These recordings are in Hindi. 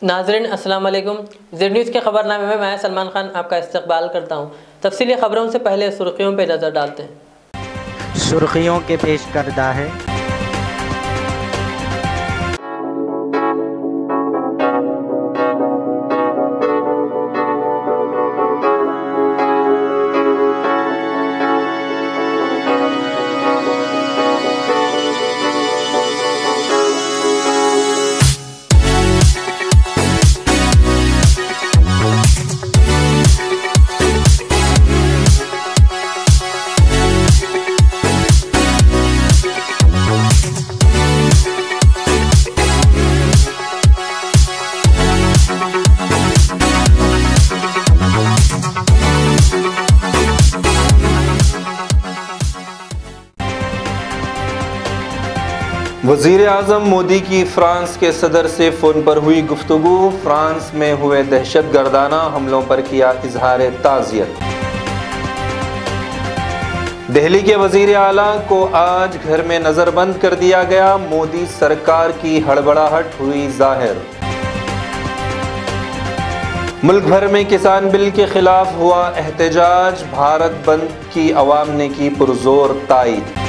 नाज़रीन अस्सलाम वालेकुम। ज़ेड न्यूज़ के खबरनामे में मैं सलमान खान आपका इस्तकबाल करता हूँ। तफसीली खबरों से पहले सुर्खियों पर नज़र डालते हैं। सुर्खियों के पेश करदा है। वज़ीर आज़म मोदी की फ्रांस के सदर से फ़ोन पर हुई गुफ्तगू। फ्रांस में हुए दहशतगर्दाना हमलों पर किया इजहार ताज़ियत। दिल्ली के वज़ीर आला को आज घर में नज़रबंद कर दिया गया। मोदी सरकार की हड़बड़ाहट हुई ज़ाहिर। मुल्क भर में किसान बिल के खिलाफ हुआ एहतजाज। भारत बंद की अवाम ने की पुरजोर तायीद।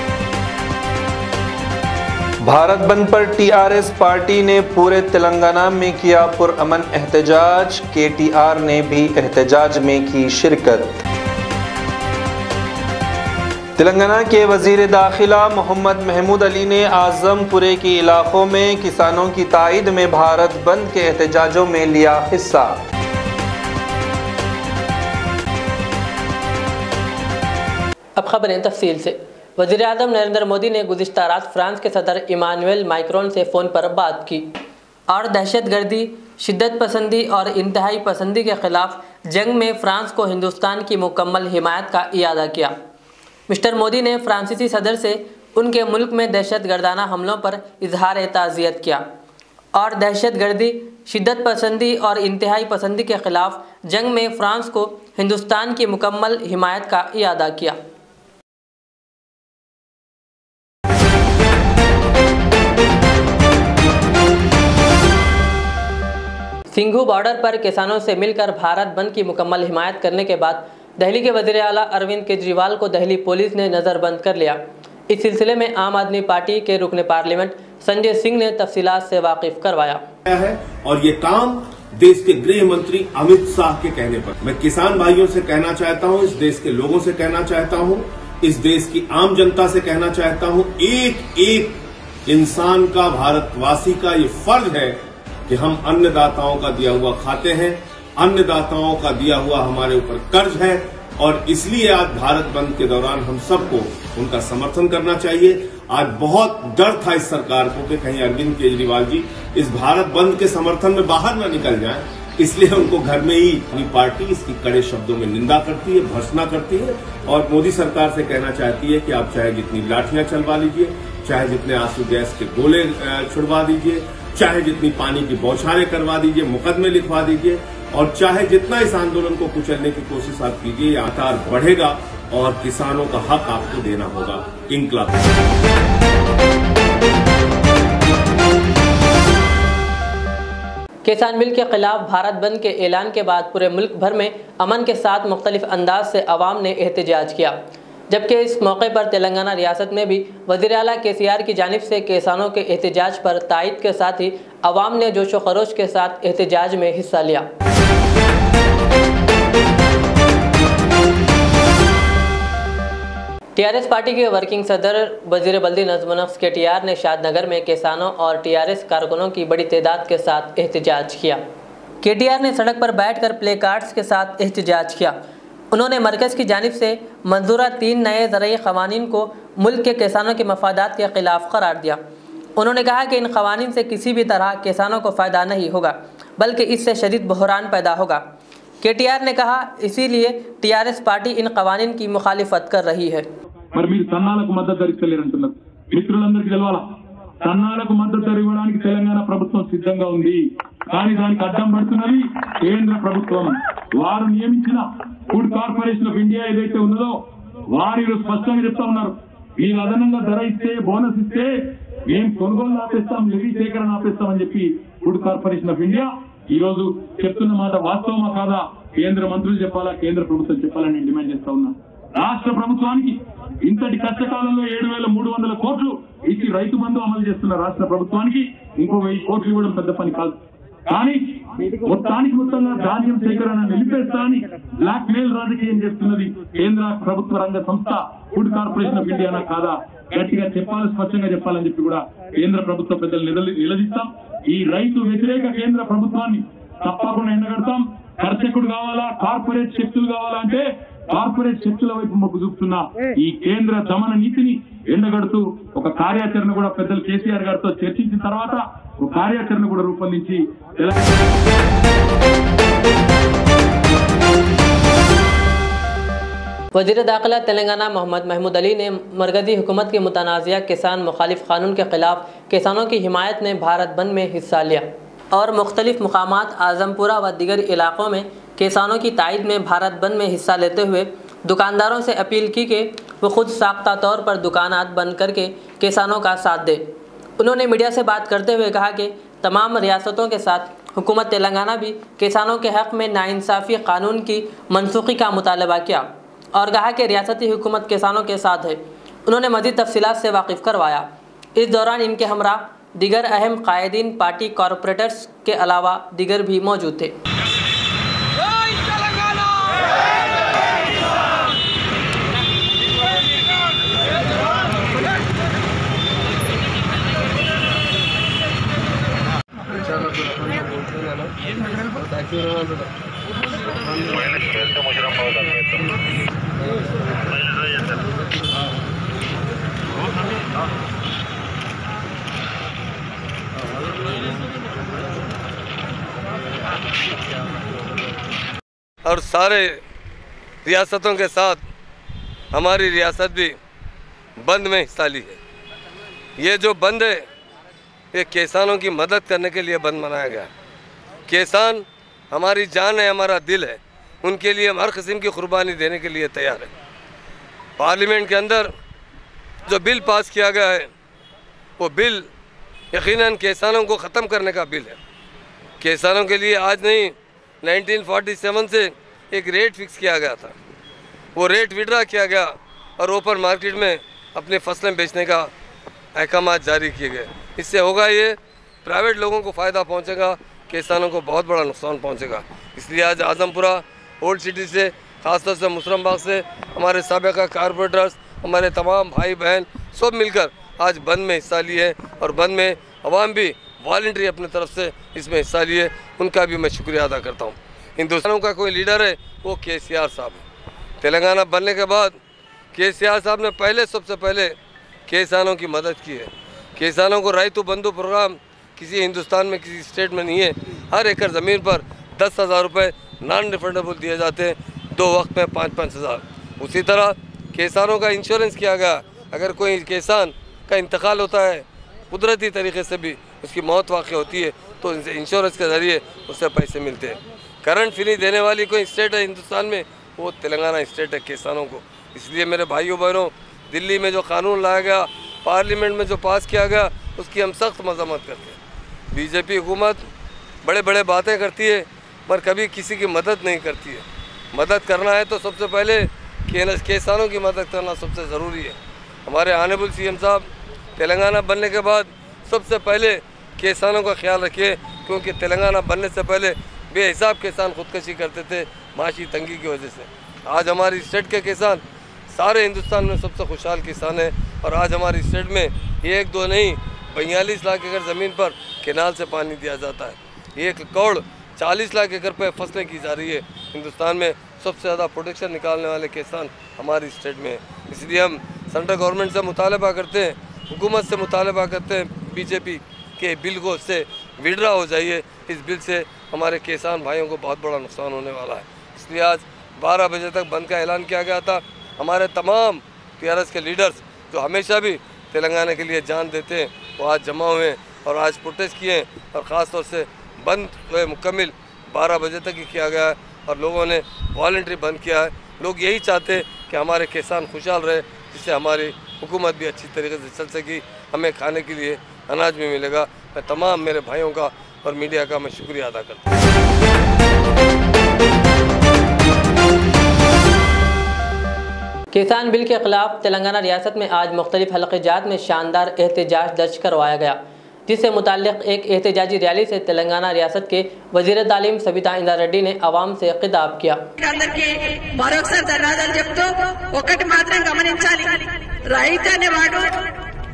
भारत बंद पर टीआरएस पार्टी ने पूरे तेलंगाना में किया पुरअमन एहतजाज। केटीआर ने भी एहतजाज में की शिरकत। तेलंगाना के वजीर दाखिला मोहम्मद महमूद अली ने आजमपुरे के इलाकों में किसानों की तायीद में भारत बंद के एहतजाजों में लिया हिस्सा। अब खबरें तफसील से। वज़ीर आज़म नरेंद्र मोदी ने गुज़िश्ता रात फ्रांस के सदर इमानुएल मैक्रोन से फ़ोन पर बात की और दहशतगर्दी, शिद्दत पसंदी और इंतहाई पसंदी के ख़िलाफ़ जंग में फ़्रांस को हिंदुस्तान की मुकम्मल हिमायत का इयादा किया। मिस्टर मोदी ने फ्रांसीसी सदर से उनके मुल्क में दहशतगर्दाना हमलों पर इजहार ताज़ियत किया और दहशतगर्दी, शिद्दत पसंदी और इंतहाई पसंदी के ख़िलाफ़ जंग में फ़्रांस को हिंदुस्तान की मुकम्मल हिमायत का इयादा किया। सिंघू बॉर्डर पर किसानों से मिलकर भारत बंद की मुकम्मल हिमायत करने के बाद दिल्ली के वज़ीर आला अरविंद केजरीवाल को दिल्ली पुलिस ने नज़रबंद कर लिया। इस सिलसिले में आम आदमी पार्टी के रुकने पार्लियामेंट संजय सिंह ने तफसीलात से वाकिफ करवाया है। और ये काम देश के गृह मंत्री अमित शाह के कहने पर मैं किसान भाइयों से कहना चाहता हूं, इस देश के लोगों से कहना चाहता हूं, इस देश की आम जनता से कहना चाहता हूं, एक एक इंसान का, भारतवासी का ये फर्ज है कि हम अन्नदाताओं का दिया हुआ खाते हैं, अन्नदाताओं का दिया हुआ हमारे ऊपर कर्ज है और इसलिए आज भारत बंद के दौरान हम सबको उनका समर्थन करना चाहिए। आज बहुत डर था इस सरकार को कि कहीं अरविंद केजरीवाल जी इस भारत बंद के समर्थन में बाहर न निकल जाएं, इसलिए उनको घर में ही अपनी पार्टी इसकी कड़े शब्दों में निंदा करती है, भर्त्सना करती है और मोदी सरकार से कहना चाहती है कि आप चाहे जितनी लाठियां चलवा लीजिए, चाहे जितने आंसू गैस के गोले छुड़वा दीजिए, चाहे जितनी पानी की बौछारें करवा दीजिए, मुकदमे लिखवा दीजिए और चाहे जितना इस आंदोलन को कुचलने की कोशिश आप कीजिए, ये आकार बढ़ेगा और किसानों का हक आपको देना होगा। इंकलाब। किसान बिल के खिलाफ भारत बंद के ऐलान के बाद पूरे मुल्क भर में अमन के साथ मुख्तलिफ अंदाज से अवाम ने एहतजाज किया, जबकि इस मौके पर तेलंगाना रियासत में भी वज़ीर आला केसीआर की जानिब से किसानों के एहतजाज पर तायीद के साथ ही अवाम ने जोशो खरोश के साथ एहतजाज में हिस्सा लिया। टीआरएस पार्टी के वर्किंग सदर वज़ीर बल्दी नज़्म-ओ-नफ्स केटीआर ने शादनगर में किसानों और टीआरएस कारकुनों की बड़ी तादाद के साथ एहतजाज किया। केटीआर ने सड़क पर बैठकर प्ले कार्ड्स के साथ एहतजाज किया। उन्होंने मरकज़ की जानिब से मंजूरा 3 नए ज़रई क़वानीन को मुल्क के किसानों के मफादात के ख़िलाफ़ करार दिया। उन्होंने कहा कि इन क़वानीन से किसी भी तरह किसानों को फ़ायदा नहीं होगा, बल्कि इससे शदीद बहरान पैदा होगा। केटीआर ने कहा इसीलिए टीआरएस पार्टी इन क़वानीन की मुखालिफत कर रही है। సన్నాలకు మద్దతు ఇవ్వడానికి తెలంగాణ ప్రభుత్వం సిద్ధంగా ఉంది. కానీ దానికి అడ్డం పడుతున్నది కేంద్ర ప్రభుత్వం. వారు నియమించిన ఫుడ్ కార్పొరేషన్ ఆఫ్ ఇండియా ఏదైతే ఉన్నదో వారు స్పష్టంగా చెప్తా ఉన్నారు, వీళ్ళు అదనంగా ధర ఇస్తే, బోనస్ ఇస్తే మేము కొనుగోలు ఆపేస్తాం, నిధి సేకరణ ఆపేస్తామని చెప్పి ఫుడ్ కార్పొరేషన్ ఆఫ్ ఇండియా ఈ రోజు చెప్తున్న మాట వాస్తవమా కాదా కేంద్ర మంత్రులు చెప్పాలా, కేంద్ర ప్రభుత్వం చెప్పాలని నేను డిమాండ్ చేస్తా ఉన్నా. రాష్ట్ర ప్రభుత్వానికి ఇంతటి కష్టకాలంలో 7,300 కోట్లు ఇచ్చి రైతు బంధు అమలు చేస్తున్న రాష్ట్ర ప్రభుత్వానికి ఇంకో 1000 కోట్లు ఇవ్వడం పెద్ద పని కాదు. కానీ మొత్తంగా ధాన్యం సేకరణ నిలిపేస్తా అని బ్లాక్ మెయిల్ రాజకీయం చేస్తున్నది కేంద్ర ప్రభుత్వ రంగ సంస్థ ఫుడ్ కార్పొరేషన్ ఆఫ్ ఇండియానా కాదా గట్టిగా చెప్పాలి, స్పష్టంగా చెప్పాలని చెప్పి కూడా కేంద్ర ప్రభుత్వ పెద్దలు నిలదీస్తాం. ఈ రైతు వ్యతిరేక కేంద్ర ప్రభుత్వాన్ని తప్పకుండా ఎండగడతాం. కర్షకుడు కావాలా, కార్పొరేట్ శక్తులు కావాలా అంటే కార్పొరేట్ శక్తుల వైపు మొగ్గు చూపుతున్న ఈ కేంద్ర దమన నీతిని ఎండగడుతూ ఒక కార్యాచరణ కూడా పెద్దలు కేసీఆర్ గారితో చర్చించిన తర్వాత ఒక కార్యాచరణ కూడా రూపొందించి वज़ीर दाखिला तेलंगाना मोहम्मद महमूद अली ने मरकज़ी हुकूमत के मुतनाज़िया किसान मुखालिफ कानून के ख़िलाफ़ किसानों की हिमायत में भारत बंद में हिस्सा लिया और मुख्तलिफ मकामात आज़मपुरा व दीगर इलाक़ों में किसानों की तायद में भारत बंद में हिस्सा लेते हुए दुकानदारों से अपील की कि वो खुद साख्ता तौर पर दुकानात बंद करके किसानों का साथ दे। उन्होंने मीडिया से बात करते हुए कहा कि तमाम रियासतों के साथ हुकूमत तेलंगाना भी किसानों के हक़ में नाइंसाफ़ी कानून की मनसूखी का मुतालबा किया और कहा कि रियासती हुकूमत किसानों के साथ है। उन्होंने मज़ीद तफसीलात से वाकिफ़ करवाया। इस दौरान इनके हमरा दीगर अहम कायदीन, पार्टी कॉरपोरेटर्स के अलावा दीगर भी मौजूद थे। और सारे रियासतों के साथ हमारी रियासत भी बंद में हिस्सा ली है। ये जो बंद है ये किसानों की मदद करने के लिए बंद मनाया गया। किसान हमारी जान है, हमारा दिल है, उनके लिए हम हर किस्म की कुर्बानी देने के लिए तैयार है। पार्लियामेंट के अंदर जो बिल पास किया गया है वो बिल यकीनन किसानों को ख़त्म करने का बिल है। किसानों के लिए आज नहीं 1947 से एक रेट फिक्स किया गया था, वो रेट विड्रा किया गया और ओपन मार्केट में अपनी फसलें बेचने का अहकाम जारी किए गए। इससे होगा ये प्राइवेट लोगों को फ़ायदा पहुंचेगा, किसानों को बहुत बड़ा नुकसान पहुंचेगा। इसलिए आज आज़मपुरा ओल्ड सिटी से, ख़ासतौर से मुसरमबाग से हमारे साबिक़ा कारपोरेटर्स, हमारे तमाम भाई बहन सब मिलकर आज बंद में हिस्सा लिए हैं और बंद में अवाम भी वॉलंटरी अपनी तरफ से इसमें हिस्सा लिए, उनका भी मैं शुक्रिया अदा करता हूँ। हिंदुस्तानों का कोई लीडर है वो केसीआर साहब है। तेलंगाना बनने के बाद केसीआर साहब ने सबसे पहले किसानों की मदद की है। किसानों को राइतु बंधु प्रोग्राम किसी हिंदुस्तान में किसी स्टेट में नहीं है। हर एकड़ ज़मीन पर 10,000 रुपये नॉन रिफंडेबल दिए जाते हैं, 2 वक्त में 5-5 हज़ार। उसी तरह किसानों का इंश्योरेंस किया गया। अगर कोई किसान का इंतकाल होता है कुदरती तरीके से भी उसकी मौत वाक़ होती है तो इंश्योरेंस के ज़रिए उससे पैसे मिलते हैं। करंट फ्री देने वाली कोई स्टेट है हिंदुस्तान में वो तेलंगाना स्टेट है किसानों को। इसलिए मेरे भाइयों बहनों, दिल्ली में जो कानून लाया गया, पार्लियामेंट में जो पास किया गया, उसकी हम सख्त मज़म्मत करते हैं। बीजेपी हुकूमत बड़े बड़े बातें करती है पर कभी किसी की मदद नहीं करती है। मदद करना है तो सबसे पहले किसानों की मदद करना सबसे ज़रूरी है। हमारे ऑनरेबल सीएम साहब तेलंगाना बनने के बाद सबसे पहले किसानों का ख्याल रखिए, क्योंकि तेलंगाना बनने से पहले बेहिसाब किसान खुदकशी करते थे माशी तंगी की वजह से। आज हमारी स्टेट के किसान सारे हिंदुस्तान में सबसे खुशहाल किसान है और आज हमारी स्टेट में 1-2 नहीं 42 लाख एकड़ ज़मीन पर केनाल से पानी दिया जाता है। 1 करोड़ 40 लाख एकड़ पर फसलें की जा रही है। हिंदुस्तान में सबसे ज़्यादा प्रोडक्शन निकालने वाले किसान हमारी स्टेट में है। इसलिए हम सेंट्रल गवर्नमेंट से मुतालबा करते हैं, हुकूमत से मुतालबा करते हैं बीजेपी के बिल को से विड्रा हो जाइए। इस बिल से हमारे किसान भाइयों को बहुत बड़ा नुकसान होने वाला है। इसलिए आज 12 बजे तक बंद का ऐलान किया गया था। हमारे तमाम टीआरएस के लीडर्स जो हमेशा भी तेलंगाना के लिए जान देते हैं वो आज जमा हुए हैं और आज प्रोटेस्ट किए हैं और ख़ास तौर से बंद मुकम्मल 12 बजे तक ही किया गया है और लोगों ने वॉलंटरी बंद किया है। लोग यही चाहते हैं कि हमारे किसान खुशहाल रहे, जिससे हमारी हुकूमत भी अच्छी तरीके से चल सकी, हमें खाने के लिए अनाज भी मिलेगा। मैं तमाम मेरे भाइयों का और मीडिया का मैं शुक्रिया अदा करता हूँ। किसान बिल के खिलाफ तेलंगाना रियासत में आज मुख्तलिफ हलक़े जात में शानदार एहतजाज दर्ज करवाया गया, जिससे मुताल्लिक़ एक एहतजाजी रैली से तेलंगाना रियासत के वज़ीर तालीम सबिता इंद्रा रेड्डी ने आवाम से खिताब किया।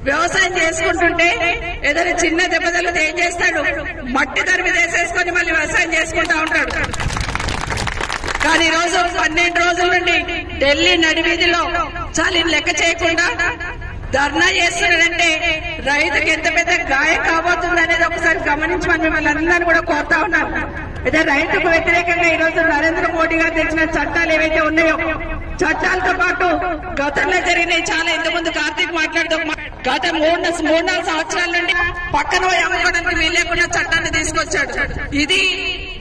వ్యవసాయం చేసుకుంటుంటే ఏదైనా చిన్న దెబ్బతలు ఏం చేస్తాడు, మట్టి తరిమి వేసేసుకొని మళ్ళీ వ్యవసాయం చేసుకుంటా ఉంటాడు. కానీ ఈ రోజు 12 రోజుల నుండి ఢిల్లీ నడివీధిలో చాలీని లెక్క చేయకుండా ధర్నా చేస్తున్నాడంటే రైతుకి ఎంత పెద్ద గాయం కాబోతుంది అనేది ఒకసారి గమనించమని మిమ్మల్ని అందరినీ కూడా కోరుతా ఉన్నాను. అయితే రైతుకు వ్యతిరేకంగా ఈ రోజు నరేంద్ర మోడీ గారు తెచ్చిన చట్టాలు ఏవైతే ఉన్నాయో, చట్టాలతో పాటు గతంలో జరిగినాయి చాలా. ఇంతకుముందు కార్తీక్ మాట్లాడుతూ గత 3-4 సంవత్సరాల నుండి పక్కన పోయి అమ్ముకోవడానికి వీల్లేకుండా చట్టాన్ని తీసుకొచ్చాడు.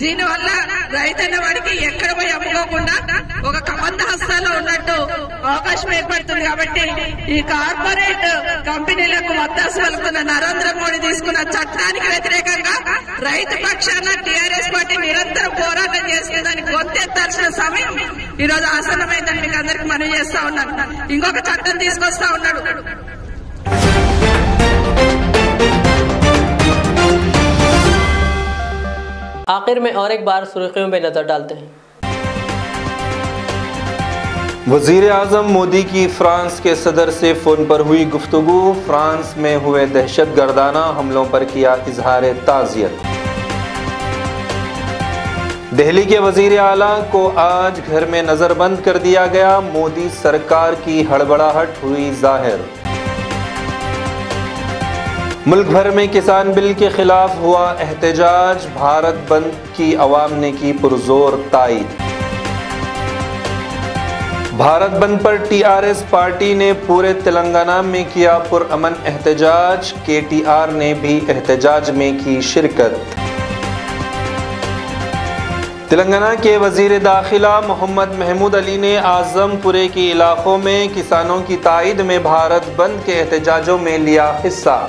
దీనివల్ల రైతన్న వాడికి ఎక్కడ పోయి అమ్ముకోకుండా ఒక కబంధ హస్తాల్లో ఉన్నట్టు అవకాశం ఏర్పడుతుంది. కాబట్టి ఈ కార్పొరేట్ కంపెనీలకు మద్దతు పలుకుతున్న నరేంద్ర మోడీ తీసుకున్న చట్టానికి వ్యతిరేకంగా రైతు పక్షాన టీఆర్ఎస్ పార్టీ నిరంతరం పోరాటం చేస్తుందని గొంతెత్తాల్సిన సమయం ఈ రోజు ఆసన్నమైందని మీకు అందరికి మనవి చేస్తా ఉన్నాను. ఇంకొక చట్టం తీసుకొస్తా ఉన్నాడు. आखिर में और एक बार सुर्खियों में नजर डालते हैं। वज़ीर आज़म मोदी की फ्रांस के सदर से फ़ोन पर हुई गुफ्तगू, फ्रांस में हुए दहशतगर्दाना हमलों पर किया इजहार ताज़ियत। दिल्ली के वज़ीर आला को आज घर में नज़रबंद कर दिया गया, मोदी सरकार की हड़बड़ाहट हुई ज़ाहिर। मुल्क भर में किसान बिल के खिलाफ हुआ एहतजाज, भारत बंद की अवाम ने की पुरजोर तायीद। भारत बंद पर टीआरएस पार्टी ने पूरे तेलंगाना में किया पुरअमन एहतजाज, केटीआर ने भी एहतजाज में की शिरकत। तेलंगाना के वज़ीर दाखिला मोहम्मद महमूद अली ने आज़मपुरे के इलाकों में किसानों की तायीद में भारत बंद के एहतजाजों में लिया हिस्सा।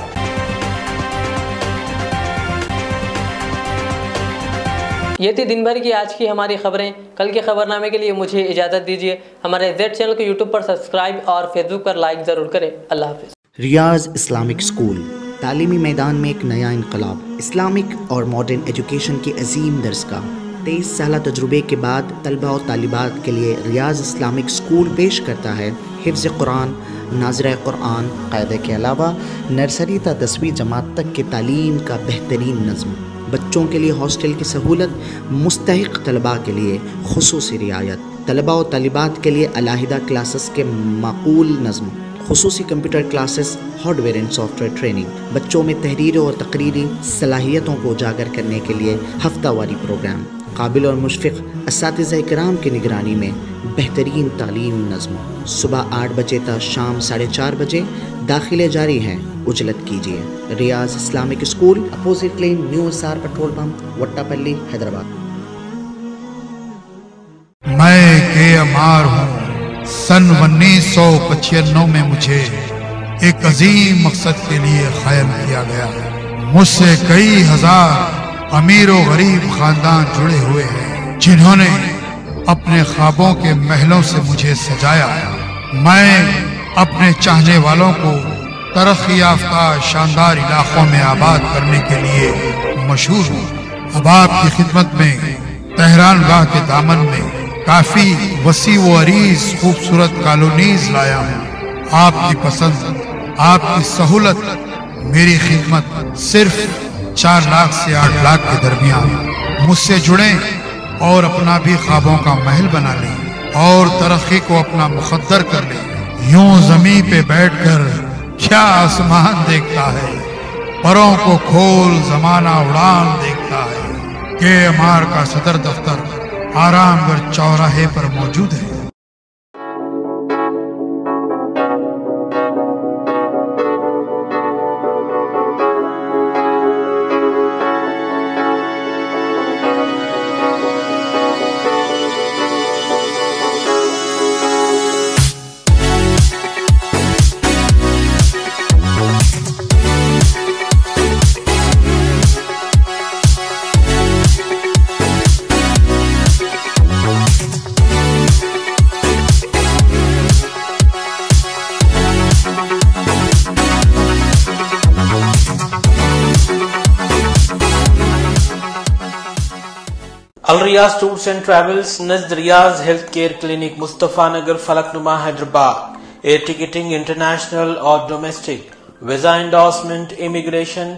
ये थी दिन भर की आज की हमारी खबरें। कल के खबरनामे के लिए मुझे इजाज़त दीजिए। हमारे जेड चैनल को यूट्यूब पर सब्सक्राइब और फेसबुक पर लाइक ज़रूर करें। अल्लाह हाफ़िज़। रियाज इस्लामिक स्कूल तालीमी मैदान में एक नया इनकलाब, इस्लामिक और मॉडर्न एजुकेशन की अजीम दरसगाह। 23 साल तजुर्बे के बाद तलबा और तालिबात के लिए रियाज इस्लामिक स्कूल पेश करता है हिफ्ज़ कुरान, नाज़िरा कुरान, क़ायदे के अलावा नर्सरी ता 10वीं जमात तक के तालीम का बेहतरीन नज़्म। बच्चों के लिए हॉस्टल की सहूलत, मुस्तहिक़ तलबा के लिए खुसूसी रियायत, तलबा और तालिबात के लिए अलहदा क्लासेस के माकूल नज़्म, खुसूसी computer classes, hardware and software training, बच्चों में तहरीर और तकरीरी सलाहियतों को उजागर करने के लिए हफ्तावारी प्रोग्राम, काबिल और मुशफ़िक़ असातिज़ा इकराम की निगरानी में बेहतरीन तालीम नज़्म। सुबह 8 बजे तक शाम 4:30 बजे दाखिले जारी हैं, उजलत कीजिए। Riyaz Islamic school, opposite lane, new SR petrol pump, Vattapalli, Hyderabad. मैं के अमार हूँ। सन 1995 में मुझे एक अजीम मकसद के लिए कायम किया गया। मुझसे कई हजार अमीर और गरीब खानदान जुड़े हुए हैं, जिन्होंने अपने ख्वाबों के महलों से मुझे सजाया। मैं अपने चाहने वालों को तरक्की याफ्ता शानदार इलाकों में आबाद करने के लिए मशहूर हूँ। अब आपकी खिदमत में तेहरान गाह के दामन में काफी वसी व अरीज खूबसूरत कॉलोनीज लाया हूँ। आपकी पसंद, आपकी सहूलत, मेरी खिदमत सिर्फ 4 लाख से 8 लाख के दरमियान। मुझसे जुड़ें और अपना भी ख्वाबों का महल बना लें और तरक्की को अपना मुकद्दर कर लें। यूं जमीन पे बैठकर क्या आसमान देखता है, परों को खोल जमाना उड़ान देखता है। KMR का सदर दफ्तर आरामगढ़ चौराहे पर मौजूद है। Al Riyaz tours and travels नज़द Riyaz health care clinic Mustafa Nagar Falaknuma Hyderabad. Air ticketing international और domestic, visa endorsement, immigration,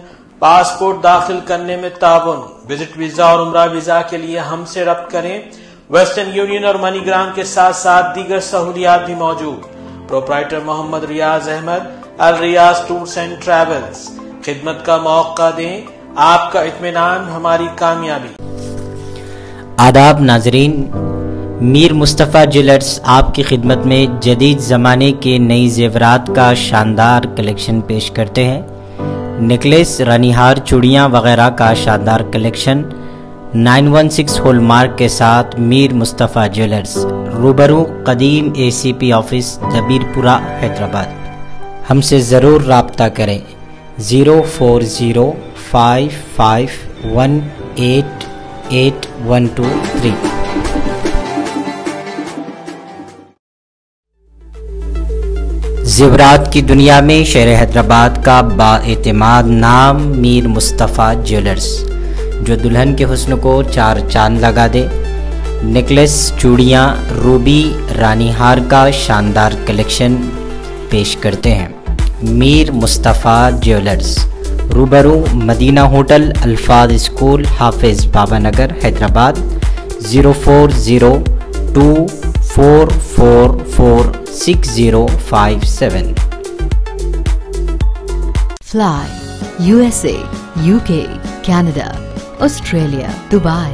passport दाखिल करने में ताउन, विजिट वीजा और उम्रा वीजा के लिए हमसे रब्त करें। वेस्टर्न यूनियन और मनीग्राम के साथ साथ दीगर सहूलियात भी मौजूद। Proprietor Mohammad Riyaz Ahmed, Al Riyaz tours and travels. खिदमत का मौका दें, आपका इत्मीनान हमारी कामयाबी। आदाब नाजरीन, मीर मुस्तफ़ा ज्वेलर्स आपकी खिदमत में जदीद ज़माने के नई जेवरात का शानदार कलेक्शन पेश करते हैं। नेकलेस, रानीहार, चूड़ियाँ वगैरह का शानदार कलेक्शन 916 हॉलमार्क के साथ मीर मुस्तफ़ा ज्वेलर्स, रूबरू कदीम ACP ऑफिस, दबीरपुरा, हैदराबाद। हमसे ज़रूर राब्ता करें। 04055188123। ज़ेवरात की दुनिया में शहर हैदराबाद का बाएतिमाद नाम मीर मुस्तफ़ा ज्वेलर्स, जो दुल्हन के हुस्न को चार चांद लगा दे। नेकलेस, चूड़ियाँ, रूबी, रानीहार का शानदार कलेक्शन पेश करते हैं। मीर मुस्तफ़ा ज्वेलर्स, रूबरू मदीना होटल, अल्फाज school, Hafiz Baba Nagar, Hyderabad. 0402444657। Fly USA, UK, Canada, Australia, Dubai.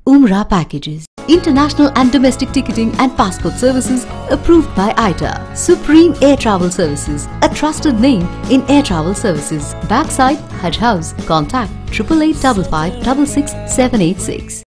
Umrah packages, international and domestic ticketing and passport services approved by ITA. Supreme Air Travel Services, a trusted name in air travel services. Backside Hajj House. Contact 8855 556 786.